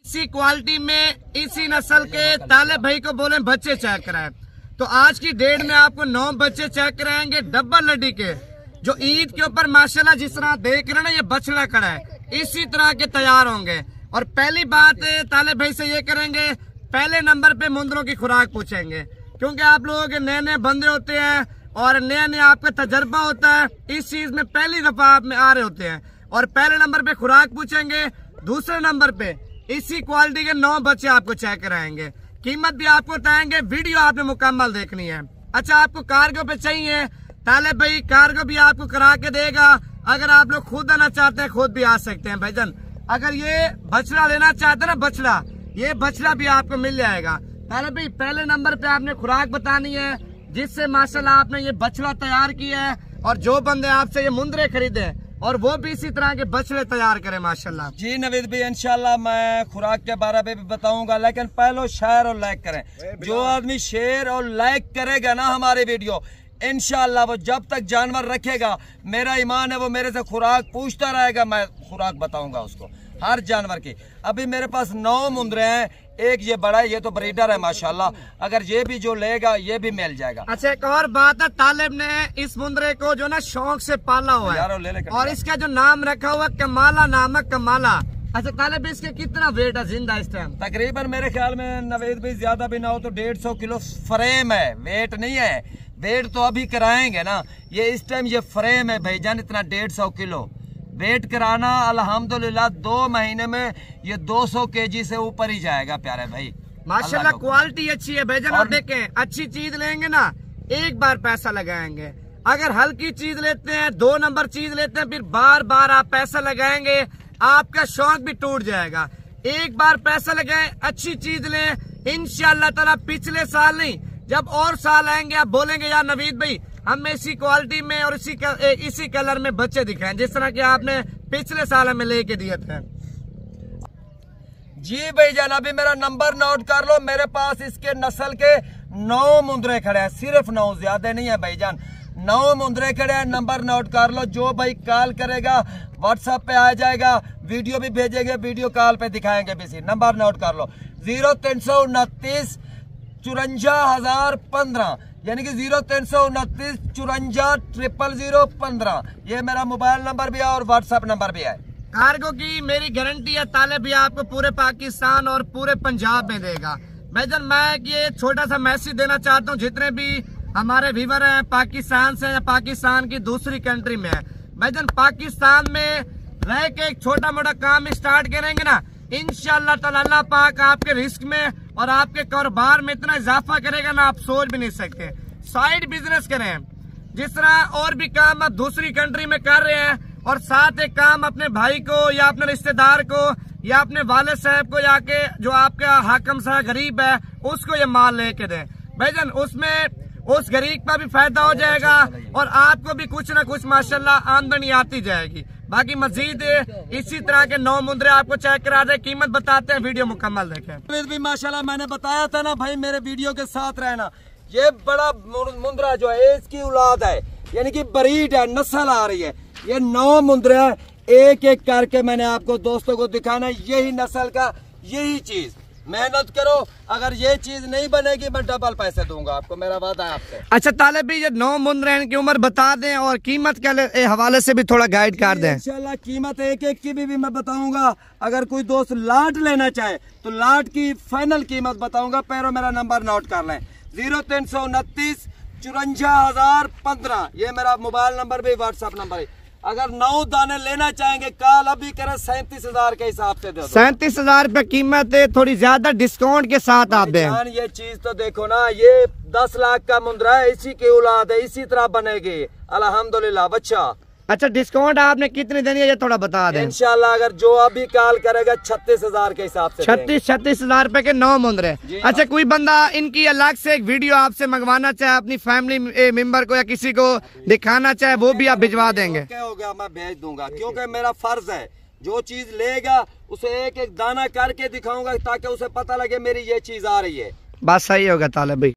इसी क्वालिटी में इसी नस्ल के तालिब भाई को बोले बच्चे चेक कराएं। तो आज की डेट में आपको 9 बच्चे चेक कराएंगे डबल लड़ी के, जो ईद के ऊपर माशाल्लाह जिस तरह देख रहे हैं ना, ये बछड़ा खड़ा है, इसी तरह के तैयार होंगे। और पहली बात तालिब भाई से ये करेंगे, पहले नंबर पे मुंदरों की खुराक पूछेंगे, क्योंकि आप लोग नए नए बंदे होते हैं और नया नया आपका तजर्बा होता है, इस चीज में पहली दफा आप में आ रहे होते हैं। और पहले नंबर पे खुराक पूछेंगे, दूसरे नंबर पे इसी क्वालिटी के 9 बच्चे आपको चेक कराएंगे। कीमत भी आपको बताएंगे, वीडियो आपने मुकम्मल देखनी है। अच्छा, आपको कार्गो पे चाहिए, तालिब भाई कार्गो भी आपको करा के देगा। अगर आप लोग खुद आना चाहते हैं, खुद भी आ सकते हैं भाईजान। अगर ये बछड़ा लेना चाहते हैं ना, बछड़ा, ये बछड़ा भी आपको मिल जाएगा। तालिब भाई पहले नंबर पे आपने खुराक बतानी है, जिससे माशाल्लाह आपने ये बछड़ा तैयार किया है। और जो बंदे आपसे ये मुंदरे खरीदे और वो भी इसी तरह के बछड़े तैयार करें माशाल्लाह। जी नवीद भाई, इंशाल्लाह मैं खुराक के बारे में भी बताऊंगा, लेकिन पहले शेयर और लाइक करें। जो आदमी शेयर और लाइक करेगा ना हमारे वीडियो, इंशाल्लाह वो जब तक जानवर रखेगा, मेरा ईमान है वो मेरे से खुराक पूछता रहेगा, मैं खुराक बताऊंगा उसको हर जानवर की। अभी मेरे पास 9 मुंदरे हैं, एक ये बड़ा है, ये तो ब्रीडर है माशाल्लाह। अगर ये भी जो लेगा ये भी मिल जाएगा। अच्छा, एक और बात है, तालिब ने इस मुंदरे को जो ना शौक से पाला हुआ है और इसका जो नाम रखा हुआ कमाला नाम है, कमाला। अच्छा तालिब, इसके कितना वेट है जिंदा इस टाइम? तकरीबन मेरे ख्याल में नवीद भाई ज्यादा भी ना हो तो 150 किलो फ्रेम है, वेट नहीं है। वेट तो अभी कराएंगे ना, ये इस टाइम ये फ्रेम है भाईजान, इतना 150 किलो वेट कराना अल्हम्दुलिल्लाह 2 महीने में ये 200 केजी से ऊपर ही जाएगा प्यारे भाई माशाल्लाह। क्वालिटी अच्छी है भाईजान। और देखें, अच्छी चीज लेंगे ना, एक बार पैसा लगाएंगे। अगर हल्की चीज लेते हैं, 2 नंबर चीज लेते हैं, फिर बार बार आप पैसा लगाएंगे, आपका शौक भी टूट जाएगा। एक बार पैसा लगाएं, अच्छी चीज लें, इंशाअल्लाह ताला पिछले साल नहीं, जब और साल आएंगे आप बोलेंगे यार नवीद भाई हमें इसी क्वालिटी में और इसी कलर में बच्चे दिखाएं, जिस तरह के आपने पिछले साल हमें लेके दिए थे। जी भाईजान, अभी मेरा नंबर नोट कर लो, मेरे पास इसके नस्ल के 9 मुंदरे खड़े हैं, सिर्फ 9, ज्यादा नहीं है भाईजान, 9 मुंदरे खड़े हैं। नंबर नोट कर लो, जो भाई कॉल करेगा व्हाट्सएप पे आ जाएगा, वीडियो भी भेजेंगे, वीडियो कॉल पे दिखाएंगे भी। नंबर नोट कर लो, 0329 54,015, यानी कि 0329 54 00015, ये मेरा मोबाइल नंबर भी है और व्हाट्सएप नंबर भी है। कार्गो की मेरी गारंटी है, तालिब भी आपको पूरे पाकिस्तान और पूरे पंजाब में देगा। भाईजान मैं ये छोटा सा मैसेज देना चाहता हूँ, जितने भी हमारे व्यूअर हैं पाकिस्तान से या पाकिस्तान की दूसरी कंट्री में है, भाईजान पाकिस्तान में रह के एक छोटा मोटा काम स्टार्ट करेंगे ना, इंशाअल्लाह ताला अल्लाह पाक आपके रिस्क में और आपके कारोबार में इतना इजाफा करेगा ना, आप सोच भी नहीं सकते। साइड बिजनेस करें, जिस तरह और भी काम आप दूसरी कंट्री में कर रहे हैं, और साथ एक काम अपने भाई को या अपने रिश्तेदार को या अपने वालिद साहब को, या के जो आपका हाकिम साहब गरीब है उसको ये माल लेके दें भाईजान, उसमें उस गरीब का भी फायदा हो जाएगा और आपको भी कुछ ना कुछ माशाल्लाह आमदनी आती जाएगी। बाकी मजीद इसी तरह के 9 मुंदरे आपको चेक करा दे, कीमत बताते हैं, वीडियो मुकम्मल देखें। भी माशाल्लाह मैंने बताया था ना भाई, मेरे वीडियो के साथ रहना। ये बड़ा मुंदरा जो है इसकी औलाद है, यानी कि ब्रीड है, नस्ल आ रही है। ये 9 मुंदरे हैं, एक एक करके मैंने आपको दोस्तों को दिखाना, यही नस्ल का यही चीज। मेहनत करो, अगर ये चीज नहीं बनेगी मैं डबल पैसे दूंगा आपको, मेरा वादा है आपसे। अच्छा तालिब भी, ये 9 मुंदरे हैं, इनकी उम्र बता दें और कीमत के हवाले से भी थोड़ा गाइड कर दें। इंशाल्लाह कीमत एक एक की भी मैं बताऊंगा। अगर कोई दोस्त लाट लेना चाहे तो लाट की फाइनल कीमत बताऊंगा। पैरों मेरा नंबर नोट कर लें, 0329 54,015, ये मेरा मोबाइल नंबर भी व्हाट्सएप नंबर है। अगर 9 दाने लेना चाहेंगे कॉल अभी करें, 37,000 के हिसाब से दे दो। 37,000 रुपए कीमत है, थोड़ी ज्यादा डिस्काउंट के साथ आप दें। ये चीज तो देखो ना, ये 10 लाख का मुंदरा है, इसी की औलाद है, इसी तरह बनेगी अल्हम्दुलिल्लाह बच्चा। अच्छा डिस्काउंट आपने कितनी देनी है ये थोड़ा बता दें। इंशाल्लाह अगर जो अभी कॉल करेगा 36,000 के हिसाब से 36,000 रुपए के 9 मुंदरे। अच्छा कोई बंदा इनकी अलग से एक वीडियो आपसे मंगवाना चाहे, अपनी फैमिली मेंबर को या किसी को दिखाना चाहे, वो भी आप भिजवा देंगे? क्या हो गया, मैं भेज दूंगा, क्योंकि मेरा फर्ज है, जो चीज लेगा उसे एक एक दाना करके दिखाऊंगा ताकि उसे पता लगे मेरी ये चीज आ रही है। बात सही होगा तालिब भाई।